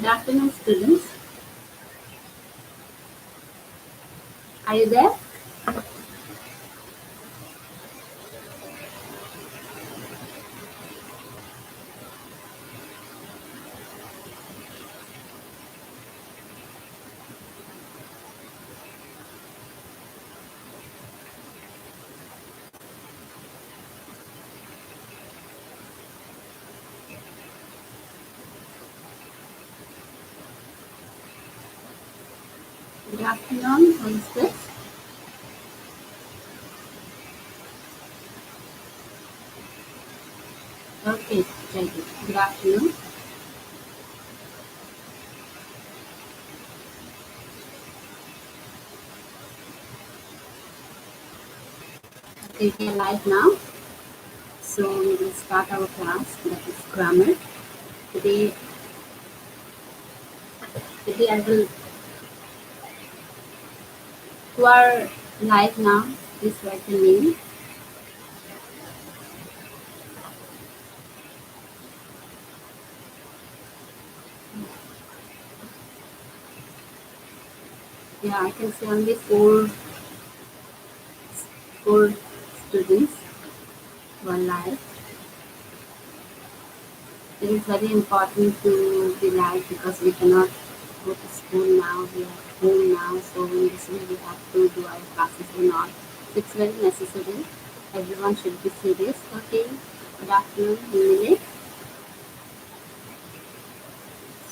Good afternoon, students. Are you there? Good afternoon. Who is this? Okay, very good. Good afternoon. Okay, we are live now. So we will start our class, that is grammar. Today, today I will, who are live now, please write the name. Yeah, I can see only four students who are live. It is very important to be live because we cannot go to school now. We are at home now, so in this way we have to do our classes or not. It's very necessary. Everyone should be serious. Okay. Good afternoon, Emily.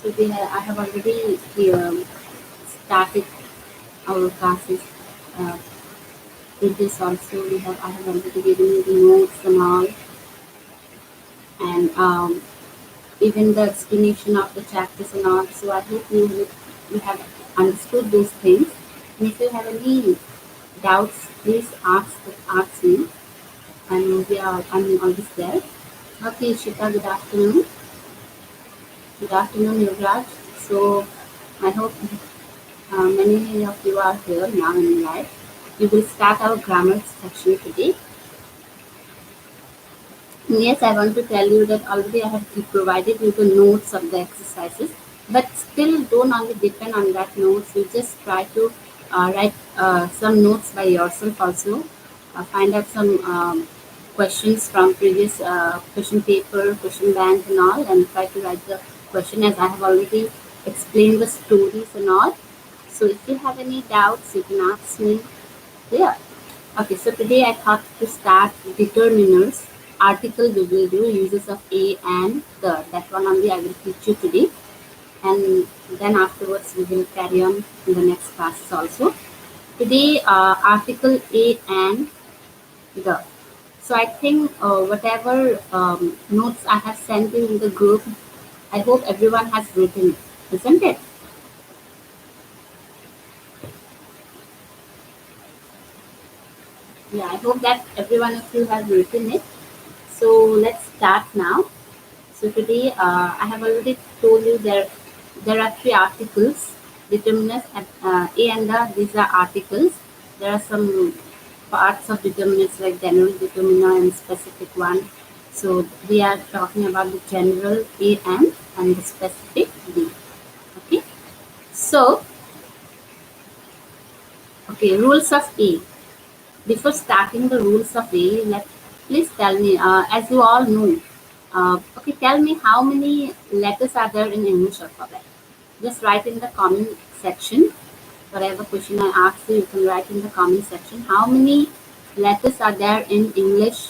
So I have already started our classes. Uh, with this also, I have already given you the notes and all, and even the explanation of the chapters and all. So I hope you have understood those things. And if you have any doubts, please ask me. I'm always there. Okay, Shita, good afternoon. Good afternoon, Yuvraj. So I hope many of you are here now in live. We will start our grammar section today. Yes, I want to tell you that already I have provided you the notes of the exercises, but still don't only depend on that notes. You just try to write some notes by yourself also. Find out some questions from previous question paper, question bank and all, and try to write the question as I have already explained the stories and all. So if you have any doubts, you can ask me there. Okay, so today I thought to start determiners. Article we will do uses of a and the. That one only I will teach you today, and then afterwards we will carry on in the next classes also. Today, article a and the. So I think whatever notes I have sent you in the group, I hope everyone has written it, isn't it? Yeah, I hope that every one of you has written it. So let's start now. So today I have already told you there are three articles, determinants and A and the. These are articles. There are some parts of determinants like general determiner and specific one. So we are talking about the general A and the specific D. Okay. So okay, rules of A. Before starting the rules of A, please tell me, as you all know, okay, tell me how many letters are there in English alphabet. Just write in the comment section. Whatever question I ask you, you can write in the comment section. How many letters are there in English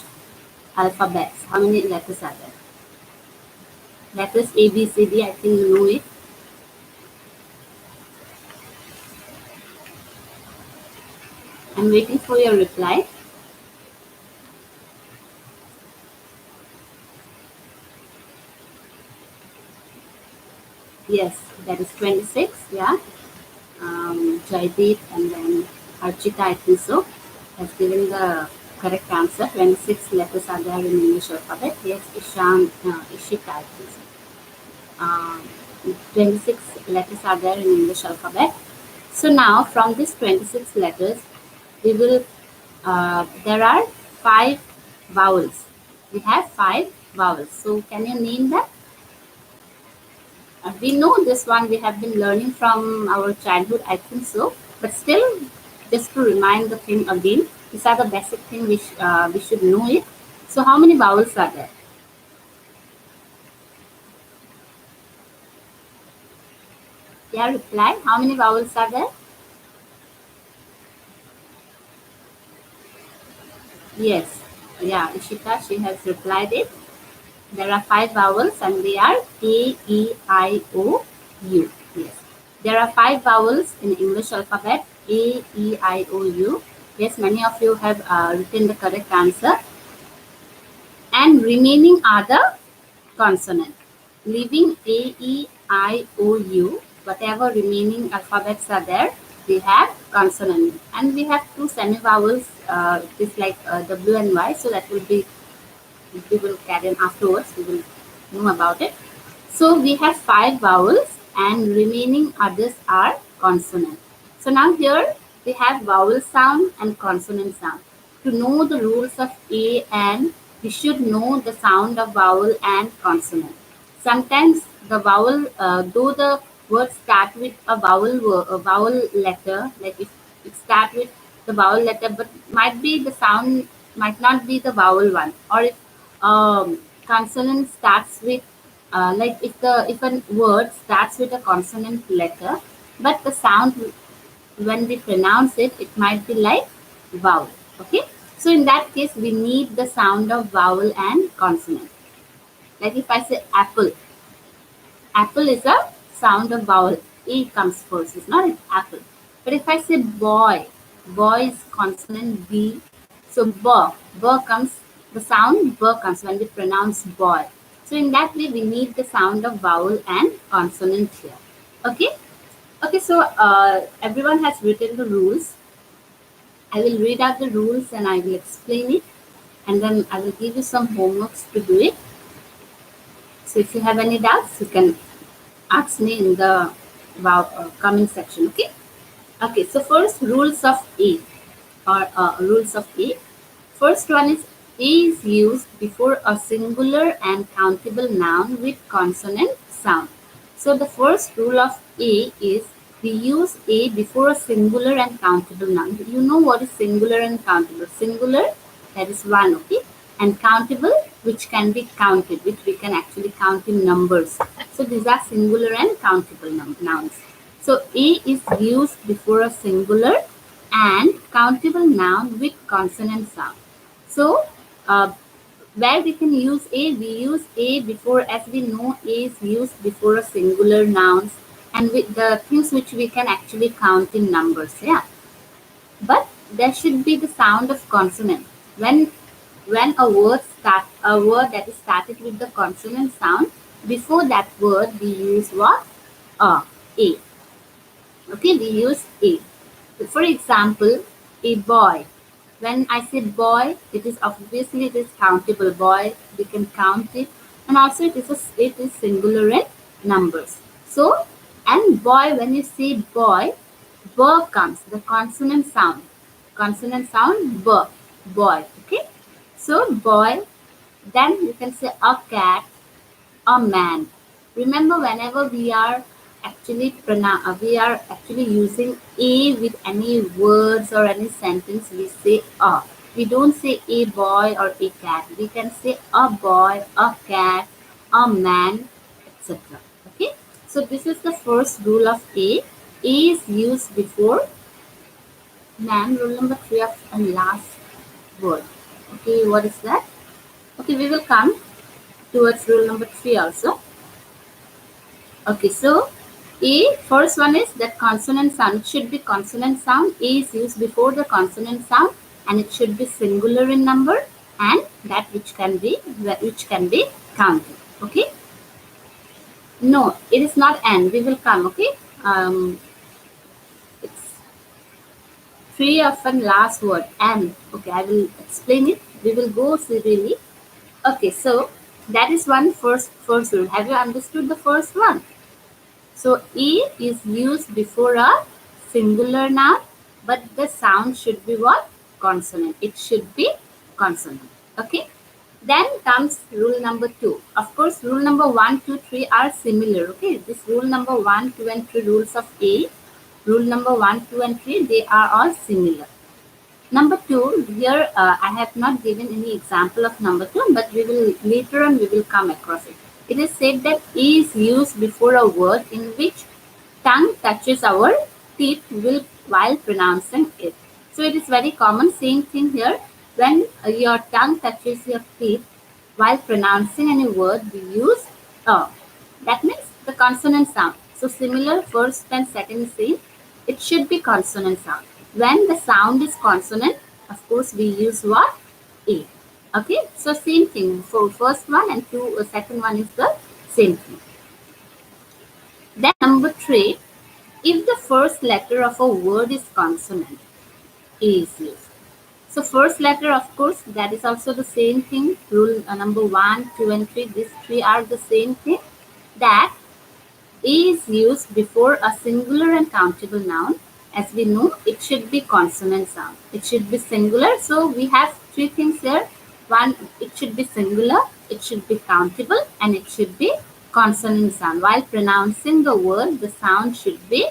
alphabets? How many letters are there? Letters A, B, C, D, I think you know it. I'm waiting for your reply. Yes, that is 26, yeah. Jaideep and then Archita, I think so, has given the correct answer. 26 letters are there in English alphabet. Yes, Ishita, I think so. 26 letters are there in English alphabet. So now from these 26 letters, there are 5 vowels. We have 5 vowels. So can you name them? We know this one, we have been learning from our childhood, I think so. But still, just to remind the thing again, these are the basic thing we should know it. So, how many vowels are there? Yeah, reply. How many vowels are there? Yes. Yeah, Ishita, she has replied it. There are five vowels and they are A, E, I, O, U. Yes. There are five vowels in English alphabet A, E, I, O, U. Yes, many of you have written the correct answer. And remaining are the consonant. Leaving A, E, I, O, U, whatever remaining alphabets are there, they have consonant. And we have two semi-vowels, it is like W and Y, so that will be, we will carry on afterwards, we will know about it. So we have five vowels and remaining others are consonant. So now here we have vowel sound and consonant sound. To know the rules of A and we should know the sound of vowel and consonant. Sometimes the vowel, though the word start with a vowel letter, like if it start with the vowel letter, but might be the sound might not be the vowel one, or if consonant starts with like if a word starts with a consonant letter, but the sound when we pronounce it, it might be like vowel. Okay, so in that case, we need the sound of vowel and consonant. Like if I say apple, apple is a sound of vowel. A comes first. It's not an apple. But if I say boy, boy is consonant B. So b comes, the sound b comes when we pronounce boy. So in that way, we need the sound of vowel and consonant here. Okay. Okay. So everyone has written the rules. I will read out the rules and I will explain it, and then I will give you some homeworks to do it. So if you have any doubts, you can ask me in the comment section. Okay. Okay. So first, rules of A, or rules of A. First one is A is used before a singular and countable noun with consonant sound. So the first rule of A is we use A before a singular and countable noun. You know what is singular and countable? Singular, that is one, okay? And countable, which can be counted, which we can actually count in numbers. So these are singular and countable nouns. So A is used before a singular and countable noun with consonant sound. So where we can use A, we use A before, as we know, A is used before a singular nouns and with the things which we can actually count in numbers. Yeah, but there should be the sound of consonant. When a word that is started with the consonant sound, before that word we use what? A. Okay, we use A. For example, a boy. When I say boy, it is obviously it is countable. Boy, we can count it, and also it is singular in numbers. So, and boy, when you say boy, b comes the consonant sound b, boy. Okay, so boy. Then you can say a cat, a man. Remember, whenever we are actually using a with any words or any sentence, we say a. We don't say a boy or a cat. We can say a boy, a cat, a man, etc. Okay. So this is the first rule of A. A is used before man. Rule number 3 of and last word. Okay, what is that? Okay, we will come towards rule number 3 also. Okay, so A, first one is that consonant sound. It should be consonant sound. A is used before the consonant sound and it should be singular in number and that which can be counted. Okay. No, it is not and. We will come. Okay. It's 3 of and last word and. Okay, I will explain it. We will go serially. Okay, so that is first rule. Have you understood the first one? So E is used before a singular noun, but the sound should be what? Consonant. It should be consonant. Okay. Then comes rule number 2. Of course, rule number 1, 2, 3 are similar. Okay, this rule number 1, 2, and 3 rules of A. Rule number 1, 2, and 3, they are all similar. Number 2, here I have not given any example of number 2, but we will later on we will come across it. It is said that E is used before a word in which tongue touches our teeth while pronouncing it. So it is very common, same thing here. When your tongue touches your teeth while pronouncing any word, we use a. That means the consonant sound. So similar, first and second same. It should be consonant sound. When the sound is consonant, of course we use what? A. Okay. So same thing. For first one and second one is the same thing. Then number 3, if the first letter of a word is consonant, A is used. So first letter, of course, that is also the same thing. Rule number 1, 2, and 3. These 3 are the same thing. That A is used before a singular and countable noun. As we know, it should be consonant sound. It should be singular. So we have 3 things here. One, it should be singular, it should be countable, and it should be consonant sound. While pronouncing the word, the sound should be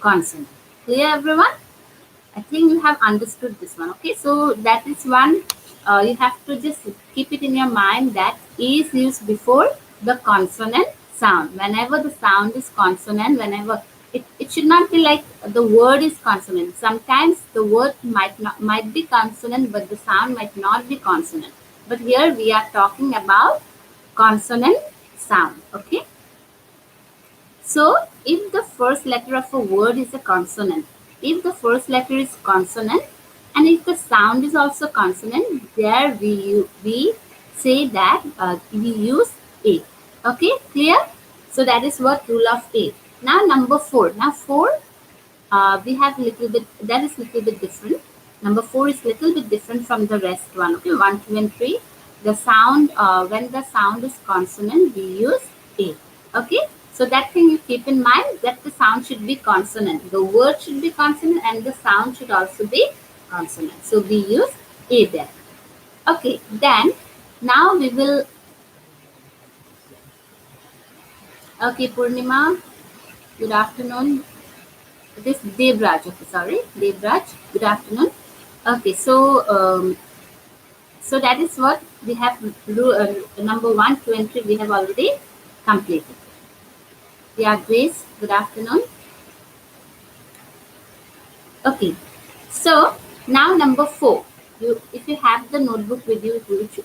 consonant. Clear, everyone? I think you have understood this one. Okay, so that is one. You have to just keep it in your mind that E is used before the consonant sound. Whenever the sound is consonant, whenever it should not be like the word is consonant. Sometimes the word might be consonant, but the sound might not be consonant. But here we are talking about consonant sound. Okay. So if the first letter of a word is a consonant, if the first letter is consonant, and if the sound is also consonant, there we say that we use A. Okay, clear? So that is what rule of A. Now number 4. Now 4, we have little bit, that is little bit different. Number 4 is little bit different from the rest one. Okay, 1, 2, and 3. The sound, when the sound is consonant, we use A. Okay, so that thing you keep in mind, that the sound should be consonant. The word should be consonant and the sound should also be consonant. So we use A there. Okay, then now we will. Okay, Purnima, good afternoon. It is Devraj. Okay, sorry, Devraj. Good afternoon. Okay, so that is what we have. Number 1, 2, and 3 we have already completed. Yeah, Grace. Good afternoon. Okay, so now number 4. If you have the notebook with you,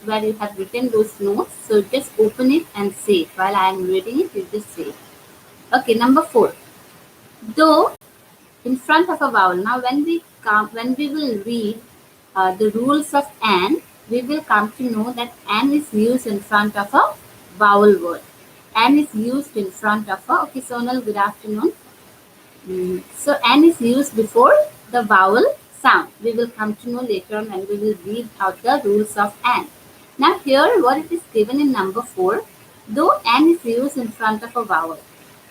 where you have written those notes, so just open it and say it. While I am reading it, you just say it. Okay, number 4. Though in front of a vowel. Now, when we will read the rules of an, we will come to know that an is used in front of a vowel word. An is used in front of a. Okay, Sonal. Good afternoon. So an is used before the vowel sound. We will come to know later on when we will read out the rules of an. Now here what it is given in number 4, though an is used in front of a vowel.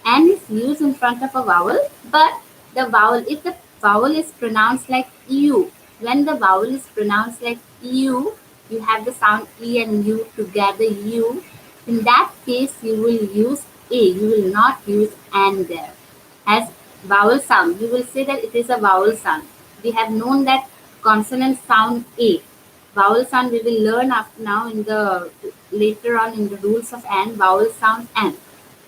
An is used in front of a vowel, but the vowel, if the vowel is pronounced like U, when the vowel is pronounced like U, you have the sound E and U together, U. In that case, you will use A. You will not use an there. As vowel sound, you will say that it is a vowel sound. We have known that consonant sound A. Vowel sound we will learn after now in the later on in the rules of an, vowel sound an.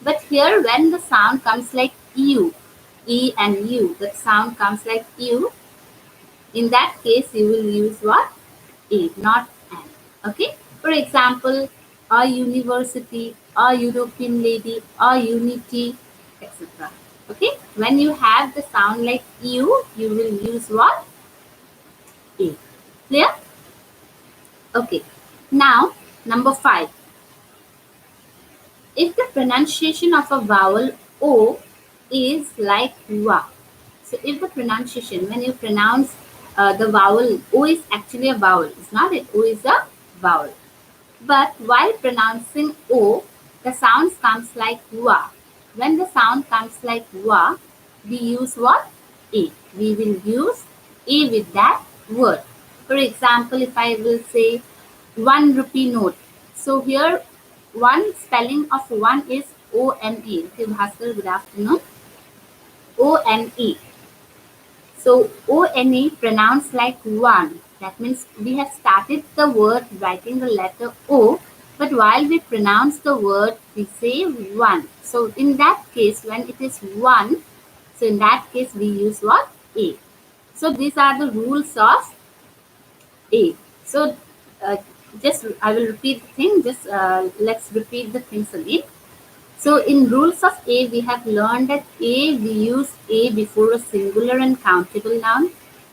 But here when the sound comes like U, E and U, the sound comes like U, in that case you will use what? A, not an. Okay? For example, a university, a European lady, a unity, etc. Okay? When you have the sound like U, you will use what? A. Clear? Okay. Now, number 5. If the pronunciation of a vowel O is like wa. So if the pronunciation, when you pronounce the vowel, O is actually a vowel. It's not it. O is a vowel. But while pronouncing O, the sound comes like wa. When the sound comes like wa, we use what? A. We will use A with that word. For example, if I will say 1 rupee note, So here, one spelling of one is O-N-E. Okay, Bhaskar, good afternoon. O-N-E. So O-N-E pronounced like one. That means we have started the word writing the letter O, but while we pronounce the word, we say one. So in that case, when it is one, so in that case we use what? A. So these are the rules of A. So uh, just I will repeat the thing. Just let's repeat the things again. So in rules of A, we have learned that A, we use A before a singular and countable noun.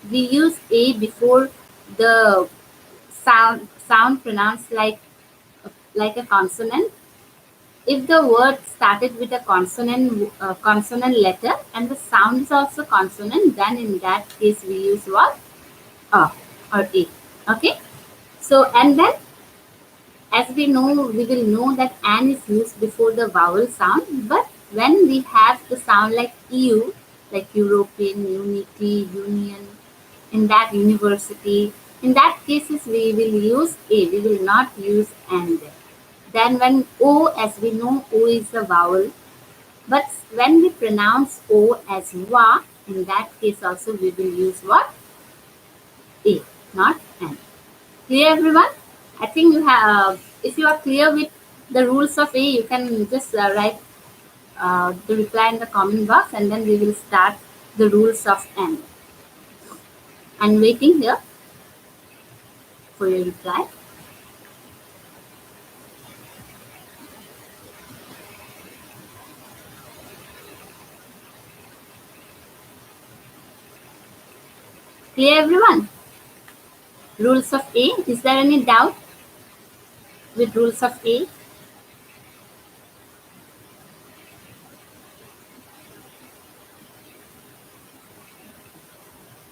We use A before the sound pronounced like a consonant. If the word started with a consonant letter and the sound is also consonant, then in that case we use what? A or A. Okay. So and then as we know, we will know that an is used before the vowel sound, but when we have the sound like EU, like European, unity, union, in that university, in that cases we will use A, we will not use and there. Then when O, as we know, O is a vowel, but when we pronounce O as wa, in that case also we will use what? A, not N. Clear, everyone? I think you have. If you are clear with the rules of A, you can just write the reply in the comment box, and then we will start the rules of N. I'm waiting here for your reply. Clear, everyone? Rules of A. Is there any doubt with rules of A?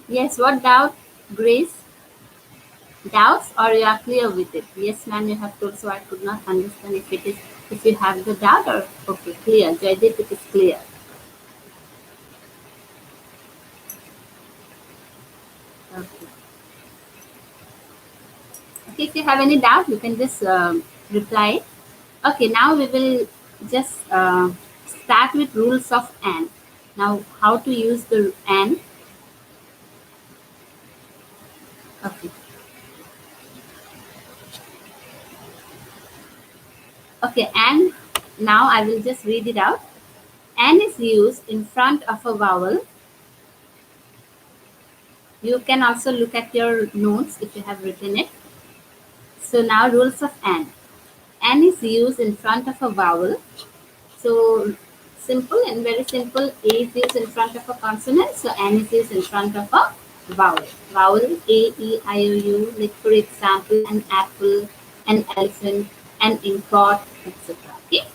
Yes. What doubt, Grace? Doubts, or you are clear with it? Yes, ma'am. You have told, so I could not understand if it is if you have the doubt or okay, clear. Jaydeep, it is clear. Okay. Okay, if you have any doubt, you can just reply. Okay, now we will just start with rules of AND. Now, how to use the AND? Okay. Okay, and now I will just read it out. AND is used in front of a vowel. You can also look at your notes if you have written it. So now rules of AND. AND is used in front of a vowel. So simple and very simple. A is used in front of a consonant. So N is used in front of a vowel. Vowel A, E, I, O, U. Like for example, an apple, an elephant, an inkpot, etc. Okay.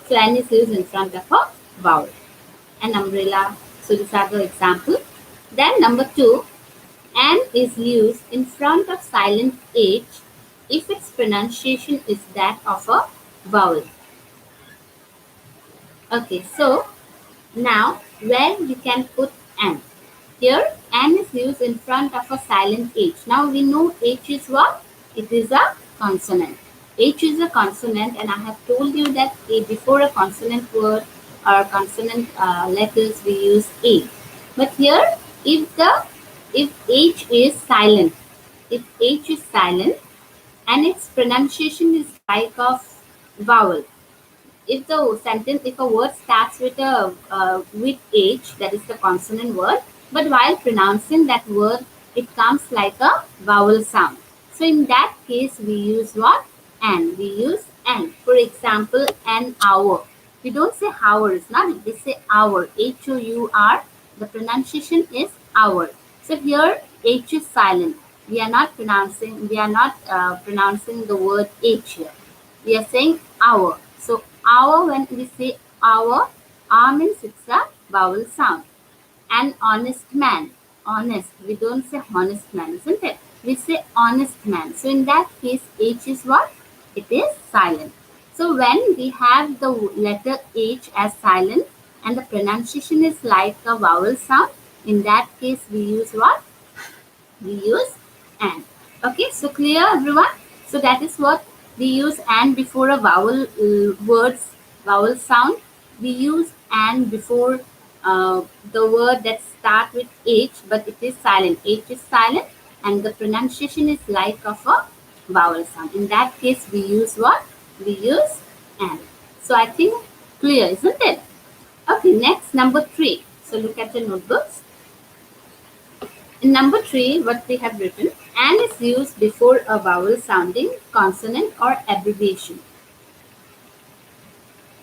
So N is used in front of a vowel. An umbrella. So these are the example. Then number 2, N is used in front of silent H if its pronunciation is that of a vowel. Okay, so now where we can put N? Here N is used in front of a silent H. Now we know H is what? It is a consonant. H is a consonant, and I have told you that before a consonant word or consonant letters we use A. But here if H is silent, if H is silent and its pronunciation is like of vowel, if the sentence, if a word starts with a with H, that is the consonant word, but while pronouncing that word, it comes like a vowel sound. So in that case, we use what? N. We use N. For example, an hour. We don't say hours, not we say hour. H-O-U-R. The pronunciation is hour. So here H is silent. We are not pronouncing. We are not pronouncing the word H here. We are saying hour. So hour, when we say hour, means it's a vowel sound. An honest man. Honest. We don't say honest man, isn't it? We say honest man. So in that case, H is what? It is silent. So when we have the letter H as silent and the pronunciation is like a vowel sound, in that case we use what? We use N. Okay, so clear, everyone? So that is what We use and before a vowel words vowel sound. We use and before the word that start with H, but it is silent. H is silent, and the pronunciation is like of a vowel sound. In that case, we use what? We use and. So I think clear, isn't it? Okay, next number 3. So look at your notebooks. In number 3, what we have written, and is used before a vowel sounding consonant or abbreviation.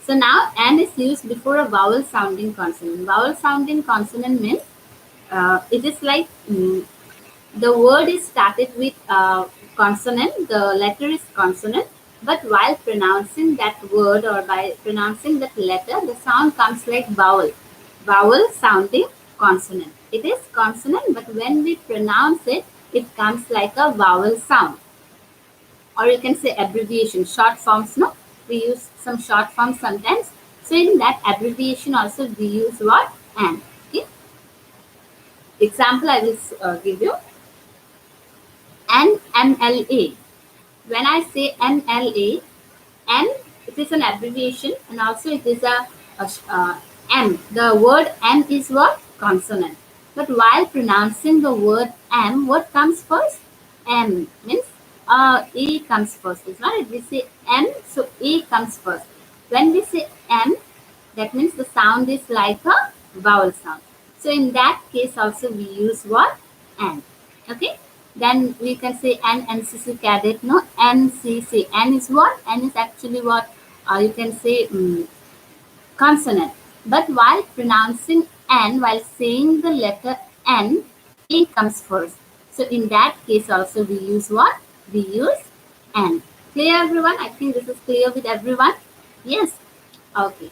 So now and is used before a vowel sounding consonant. Vowel sounding consonant means it is like the word is started with consonant, the letter is consonant, but while pronouncing that word or by pronouncing that letter, the sound comes like vowel. Vowel sounding consonant. It is consonant, but when we pronounce it, it comes like a vowel sound. Or you can say abbreviation, short forms, no? We use some short forms sometimes. So in that abbreviation also we use what? And. Okay? Example I will give you. NMLA. When I say NLA, N, it is an abbreviation and also it is a M. The word M is what? Consonant. But while pronouncing the word M, what comes first? M means A comes first. It's not it. We say M, so A comes first. When we say M, that means the sound is like a vowel sound. So in that case also we use what? N. Okay. Then we can say NCC cadet. No, NCC. N is what? N is actually what? You can say consonant. But while pronouncing N, while saying the letter N, A comes first. So in that case also we use what? We use N. Clear everyone? I think this is clear with everyone. Yes. Okay.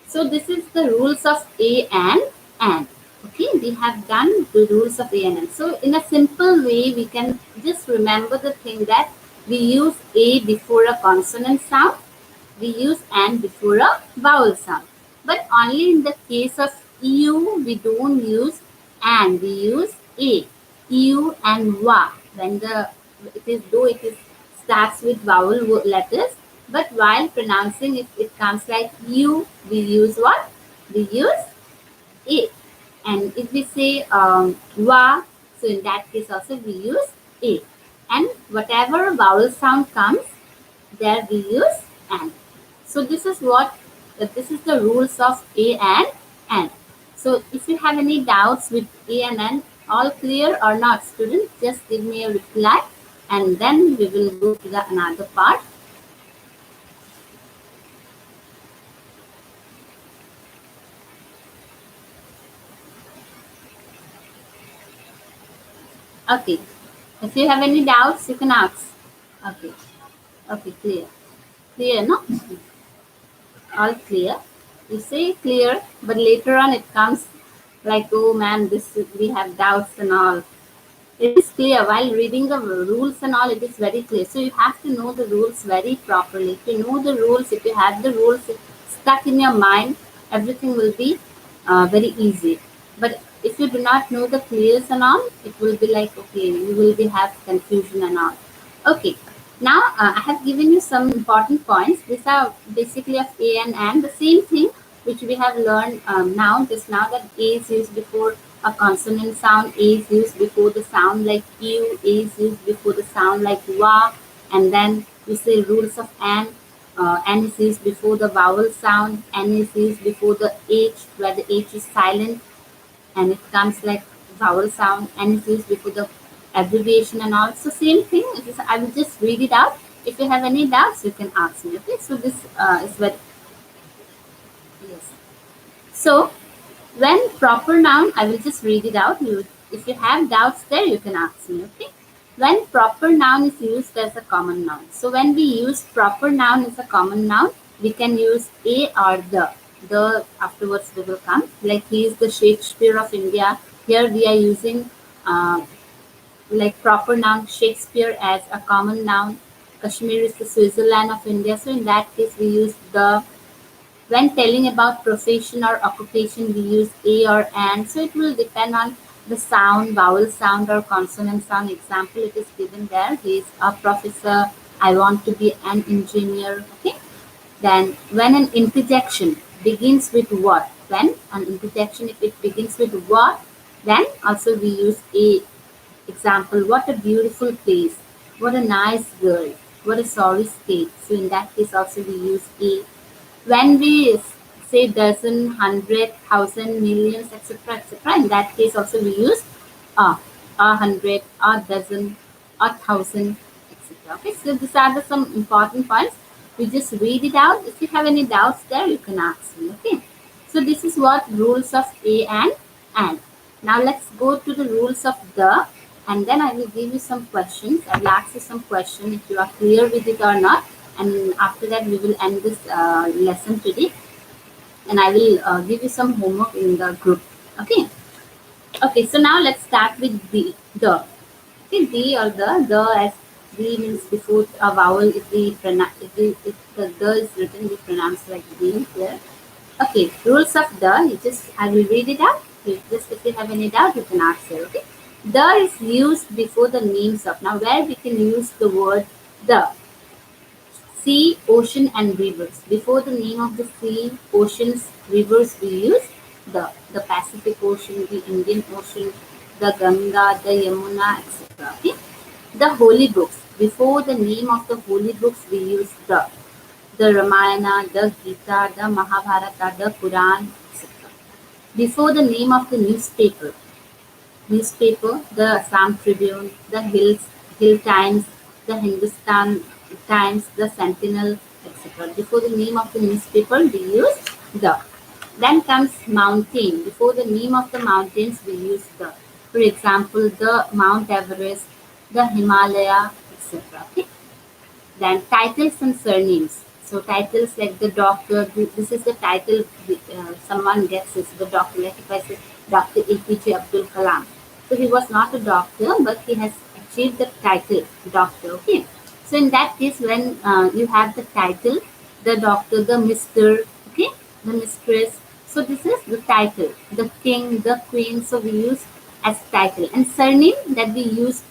So this is the rules of A and N. Okay, we have done the rules of A and N. So in a simple way, we can just remember the thing that we use A before a consonant sound, we use N before a vowel sound. But only in the case of EU, we don't use and, we use A, EU and WA. When it is starts with vowel letters, but while pronouncing it, it comes like U, we use what? We use A. And if we say wa, so in that case also we use A. And whatever vowel sound comes, there we use and. So this is this is the rules of A and N. So if you have any doubts with A and N, all clear or not, students, just give me a reply and then we will go to the another part. Okay. If you have any doubts, you can ask. Okay. Okay, clear. Clear, no? All clear. You say clear, but later on it comes like, oh man, we have doubts and all. It is clear. While reading the rules and all, it is very clear. So you have to know the rules very properly. If you know the rules, if you have the rules stuck in your mind, everything will be very easy. But if you do not know the clears and all, it will be like, okay, you will be have confusion and all. Okay. Now I have given you some important points. These are basically of A and N. The same thing which we have learned just now, that A is used before a consonant sound, A is used before the sound like U, A is used before the sound like WA, and then we say rules of N. N is used before the vowel sound, N is used before the H, where the H is silent, and it comes like vowel sound, N is used before the abbreviation and all. So same thing, I will just read it out. If you have any doubts, you can ask me. Okay, so this is what, yes. So when proper noun, I will just read it out. If you have doubts there, you can ask me. Okay. When proper noun is used as a common noun. So when we use proper noun as a common noun, we can use a or the. The afterwards we will come. Like he is the Shakespeare of India. Here we are using like proper noun Shakespeare as a common noun. Kashmir is the Switzerland of India. So in that case, we use the. When telling about profession or occupation, we use a or an. So it will depend on the sound, vowel sound or consonant sound. Example, it is given there. He is a professor, I want to be an engineer. Okay. Then when an interjection begins with what? When an interjection, if it begins with what, then also we use a. Example, what a beautiful place, what a nice girl, what a sorry state. So in that case also we use a. When we say dozen, hundred, thousand, millions, etc., etc., in that case also we use a hundred, a dozen, a thousand, etc. Okay, so these are the some important points. We just read it out. If you have any doubts there, you can ask me. Okay, so this is what rules of a and. Now let's go to the rules of the, and then I will give you some questions. I will ask you some questions if you are clear with it or not. And after that, we will end this lesson today. And I will give you some homework in the group. Okay. Okay. So now let's start with the. Okay, the or the as the means before a vowel. If we pronounce, if the is written, we pronounce like the here. Okay, rules of the. You just I will read it out. You just if you have any doubt, you can ask here. Okay, the is used before the names of. Now, where we can use the word the. Sea, ocean, and rivers. Before the name of the sea, oceans, rivers, we use the Pacific Ocean, the Indian Ocean, the Ganga, the Yamuna, etc. Okay? The holy books. Before the name of the holy books, we use the Ramayana, the Gita, the Mahabharata, the Quran, etc. Before the name of the newspaper, the Assam Tribune, the Hill Times, the Hindustan Times, the Sentinel, etc. Before the name of the newspaper, we use the. Then comes mountain. Before the name of the mountains, we use the. For example, the Mount Everest, the Himalaya, etc. Okay? Then titles and surnames. So titles like the doctor, this is the title someone gets is the doctor. Like if I say Dr. APJ Abdul Kalam. So he was not a doctor, but he has achieved the title doctor. Okay. So in that case, when you have the title, the doctor, the Mister, okay, the mistress. So this is the title, the king, the queen. So we use as title and surname that we use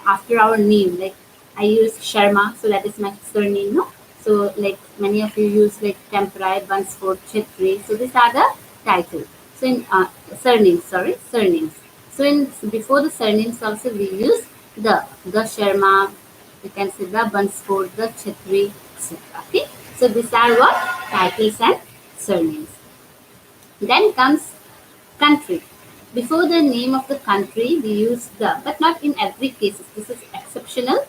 after our name. Like I use Sharma, so that is my surname, no? So like many of you use like Temperai, Bansford, Chetri. So these are the titles. So in surnames, sorry, surnames. So in before the surnames also we use the Sharma, you can say the Bansford, the Chetri, etc. Okay. So these are what titles and surnames. Then comes country. Before the name of the country, we use the, but not in every case. This is exceptional.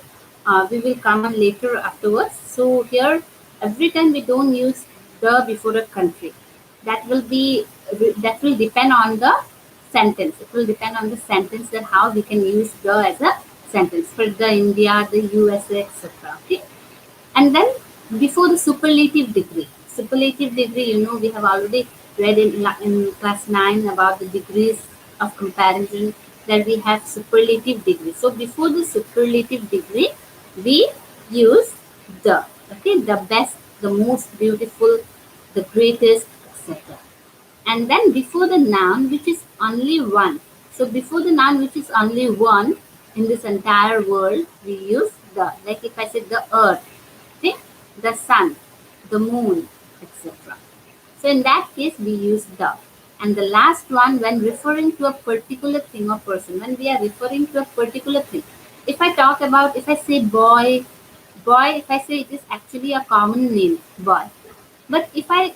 We will come on later afterwards. So here, every time we don't use the before a country. That will be that will depend on the sentence. It will depend on the sentence that how we can use the as a sentence for the India, the USA, etc. Okay. And then before the superlative degree. Superlative degree, we have already read in class 9 about the degrees of comparison that we have superlative degree. So before the superlative degree, we use the, okay, the best, the most beautiful, the greatest, etc. And then before the noun, which is only one. So before the noun, which is only one in this entire world, we use the. Like if I say the earth, okay, the sun, the moon, etc. So in that case, we use the. And the last one, when referring to a particular thing or person, when we are referring to a particular thing. If I talk about, if I say boy, if I say it is actually a common name, boy. But if I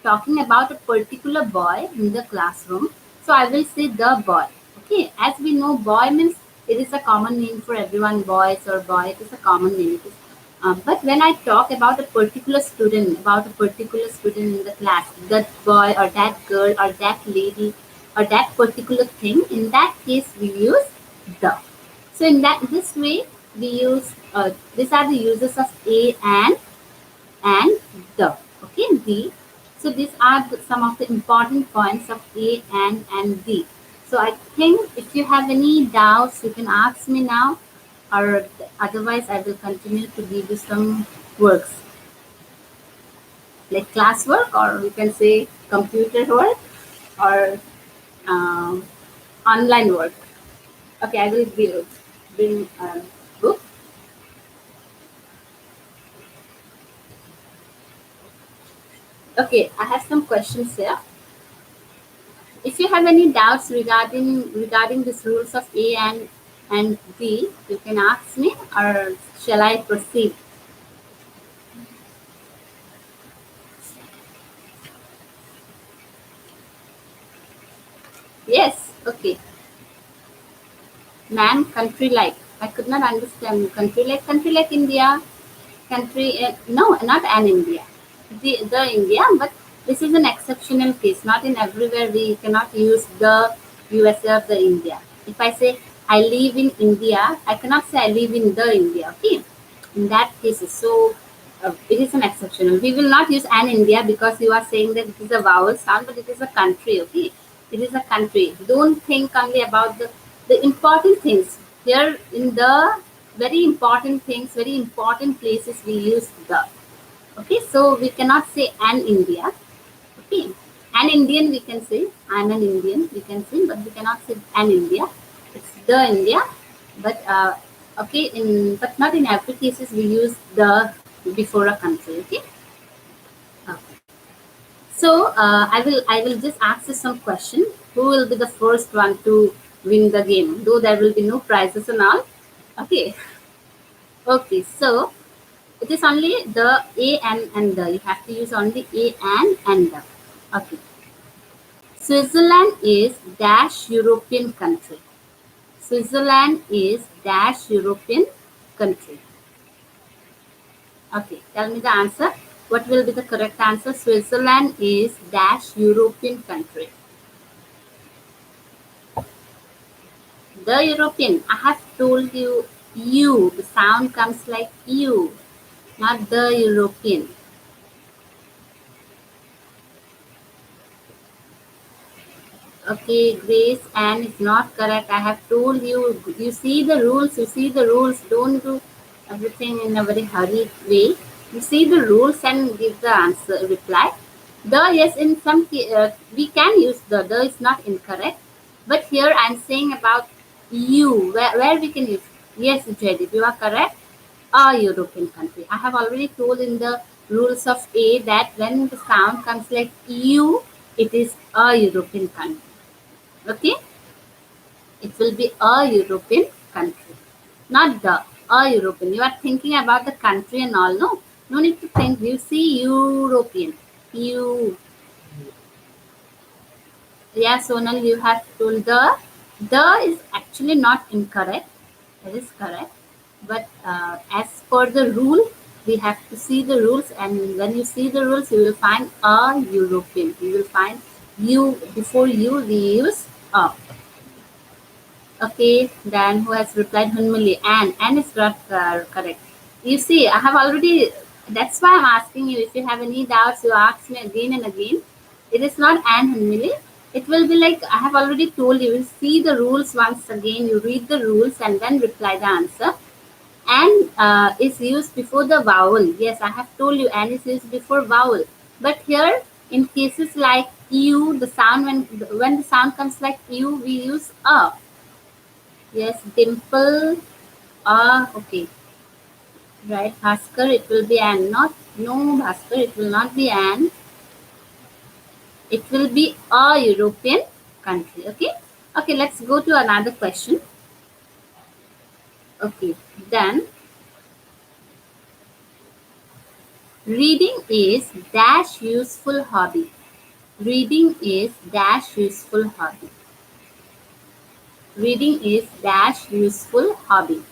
talking about a particular boy in the classroom, so I will say the boy. Okay, as we know, boy means it is a common name for everyone, boys or boy, it is a common name. But when I talk about a particular student in the class, that boy or that girl or that lady or that particular thing, in that case we use the. So in this way we use these are the uses of a and the. Okay, the. So these are some of the important points of a and the. So I think if you have any doubts, you can ask me now, or otherwise I will continue to give you some works like classwork, or you can say computer work, or um, online work. Okay, I will bring a book. Okay, I have some questions here. If you have any doubts regarding these rules of A and B, you can ask me, or shall I proceed? Yes. Okay. Man, country like. I could not understand. Country like India. Country, no, not an India. The India, but this is an exceptional case. Not in everywhere we cannot use the USA or the India. If I say I live in India, I cannot say I live in the India. Okay, in that case, so it is an exceptional. We will not use an India because you are saying that it is a vowel sound, but it is a country. Okay, it is a country. Don't think only about the important things here in the very important things, very important places we use the. Okay, so we cannot say an India. Okay, an Indian we can say, I'm an Indian, we can say, but we cannot say an India. It's the India, but okay, in but not in every cases we use the before a country. Okay, okay. So I will just ask you some question. Who will be the first one to win the game? Though there will be no prizes and all. Okay, okay. So it is only the A and the. You have to use only A and the. Okay. Switzerland is dash European country. Switzerland is dash European country. Okay, tell me the answer. What will be the correct answer? Switzerland is dash European country. The European. I have told you you. The sound comes like you, not the European. Okay, Grace, and it's not correct. I have told you. You see the rules. You see the rules. Don't do everything in a very hurried way. You see the rules and give the answer reply. The, yes, in some we can use the is not incorrect, but here I'm saying about you where we can use. Yes, Jaydeep, you are correct. A European country. I have already told in the rules of A that when the sound comes like you, it is a European country. Okay, it will be a European country, not the a European. You are thinking about the country and all. No, no need to think. You see European. You, yeah, Sonal, you have told the. The is actually not incorrect. It is correct. But as per the rule, we have to see the rules, and when you see the rules, you will find a European. You will find you before you we use a. Okay, then who has replied Hunmuli? Anne is not correct. You see, I have already, that's why I'm asking you. If you have any doubts, you ask me again and again. It is not Anne Hunmuli. It will be like I have already told you. You see the rules once again, you read the rules and then reply the answer. And is used before the vowel. Yes, I have told you, and is used before vowel. But here, in cases like you, the sound when the sound comes like you, we use a. Yes, dimple. Ah, okay. Right, Bhaskar, it will be an. Not, no, Bhaskar, it will not be an. It will be a European country. Okay. Okay, let's go to another question. Okay, then reading is dash useful hobby. Reading is dash useful hobby. Reading is dash useful hobby.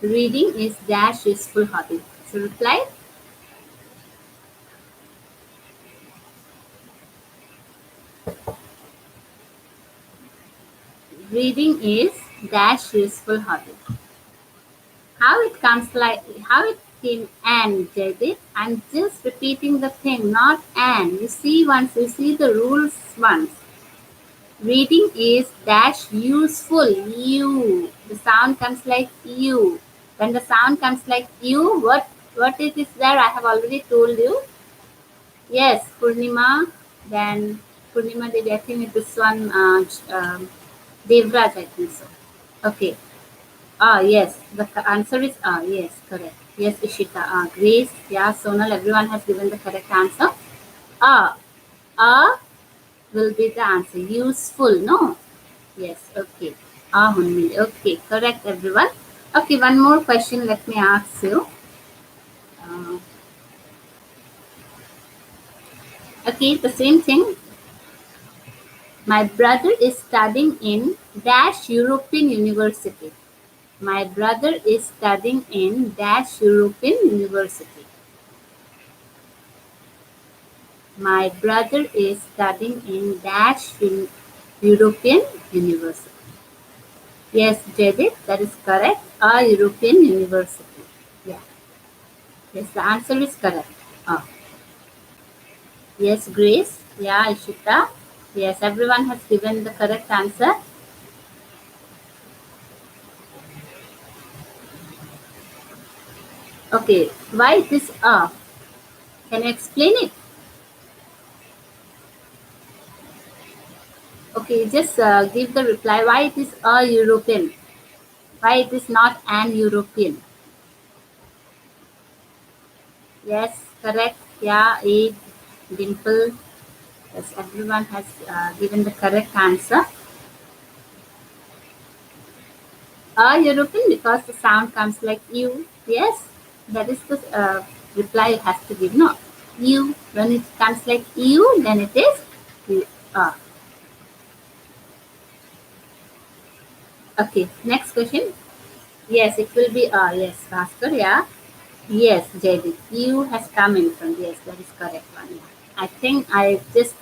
Reading is dash useful hobby. So reply. Reading is dash useful hobby. How it comes like how it came and Jaydeep. I'm just repeating the thing, not and. You see once, you see the rules once. Reading is dash useful. You. The sound comes like you. When the sound comes like you, what it is there? I have already told you. Yes, Purnima. Then Purnima did I think this one Devraj, I think so. Okay. Ah, yes. The answer is yes, correct. Yes, Ishita. Grace. Yeah, Sonal. Everyone has given the correct answer. A. A will be the answer. Useful. No. Yes. Okay. A only. Okay. Correct, everyone. Okay. One more question. Let me ask you. Uh, okay. The same thing. My brother is studying in dash European University. My brother is studying in dash European University. My brother is studying in dash European University. Yes, Jadid, that is correct. A European University. Yeah. Yes, the answer is correct. Ah. Yes, Grace. Yeah, Ishita. Yes, everyone has given the correct answer. Okay, why it is A? Can you explain it? Okay, just give the reply. Why it is a European? Why it is not an European? Yes, correct. Yeah, A. Dimple. Yes, everyone has given the correct answer. A European because the sound comes like U. Yes, that is the reply you have to give. No, U. When it comes like U, then it is uh, okay. Next question. Yes, it will be yes, Bhaskar. Yeah. Yes, JD. U has come in front. Yes, that is correct one. Yeah. I think I just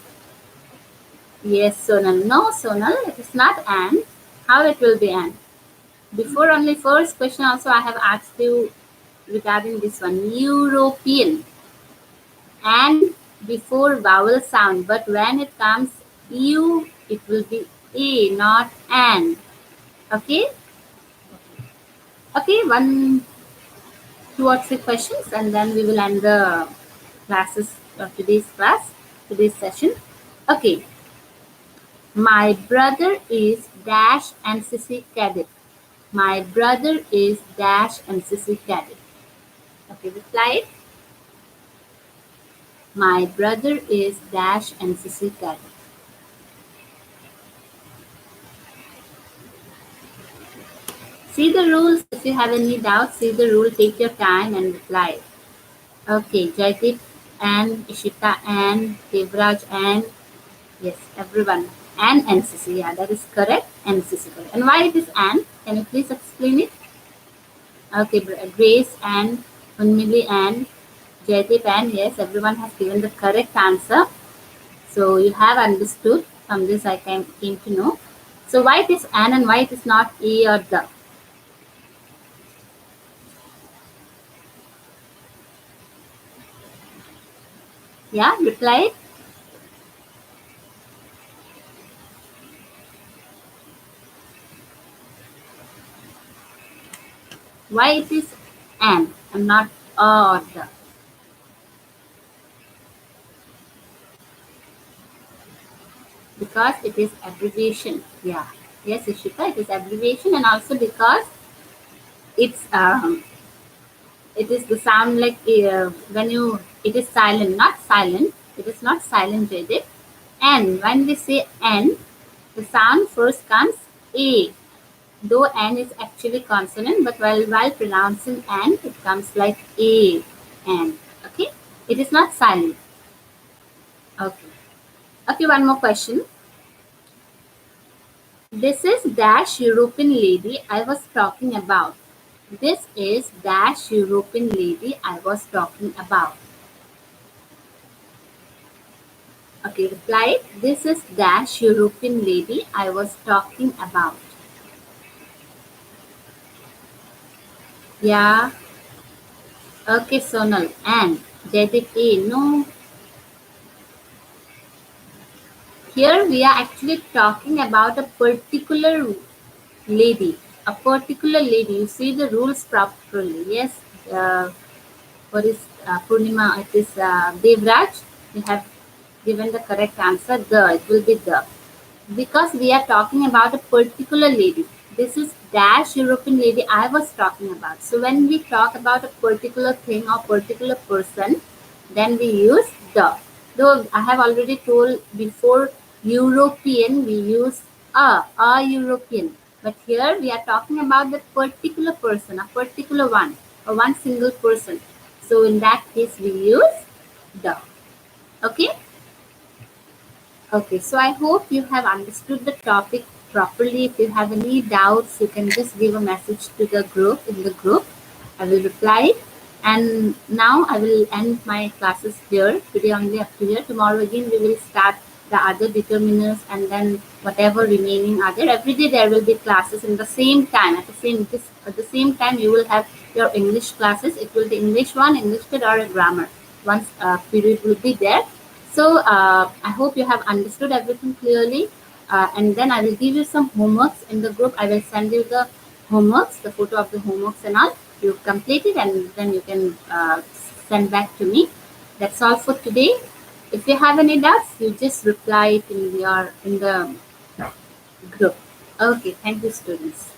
yes, Sonal. No, Sonal, it is not an. How it will be an? Before only first question also I have asked you regarding this one. European and before vowel sound, but when it comes U, it will be A, not an. Okay? Okay, one, two or three questions and then we will end the classes of today's class, today's session. Okay. My brother is dash NCC cadet. My brother is dash NCC cadet. Okay, reply it. My brother is dash NCC cadet. See the rules. If you have any doubts, see the rule. Take your time and reply. Okay, Jaideep and Ishita and Devraj and yes, everyone. And NCC. Yeah, that is correct. NCC correct. And why it is and? Can you please explain it? Okay, Grace and Unmili and Jaideep and yes, everyone has given the correct answer. So you have understood from this I came to know. So why it is an and why it is not a or the? Yeah, reply. Why it is an and not a or the? Because it is abbreviation. Yeah. Yes, Ishita, it is abbreviation and also because it's it is the sound like when you it is silent, not silent. It is not silent Jaideep. And when we say N, the sound first comes A. Though N is actually consonant, but while pronouncing N, it comes like A. N. Okay? It is not silent. Okay. Okay, one more question. This is dash European lady I was talking about. This is dash European lady I was talking about. Okay, reply. This is dash European lady I was talking about. Yeah. Okay, Sonal. And Jaideep A. No. Here we are actually talking about a particular lady. A particular lady. You see the rules properly. Yes. What is Purnima? It is Devraj. You have given the correct answer. The. It will be the. Because we are talking about a particular lady. This is dash European lady I was talking about. So when we talk about a particular thing or particular person, then we use the. Though I have already told before, European we use a European. But here we are talking about the particular person, a particular one, or one single person. So in that case we use the. Okay. Okay, so I hope you have understood the topic properly. If you have any doubts, you can just give a message to the group in the group. I will reply. And now I will end my classes here. Today only up to here. Tomorrow again we will start the other determiners and then whatever remaining are there. Every day there will be classes in the same time. At the same time you will have your English classes. It will be English 1, English 2 or a grammar. Once period will be there. So I hope you have understood everything clearly. And then I will give you some homeworks in the group. I will send you the homeworks, the photo of the homeworks and all. You complete it and then you can send back to me. That's all for today. If you have any doubts, you just reply it in the group. Okay, thank you, students.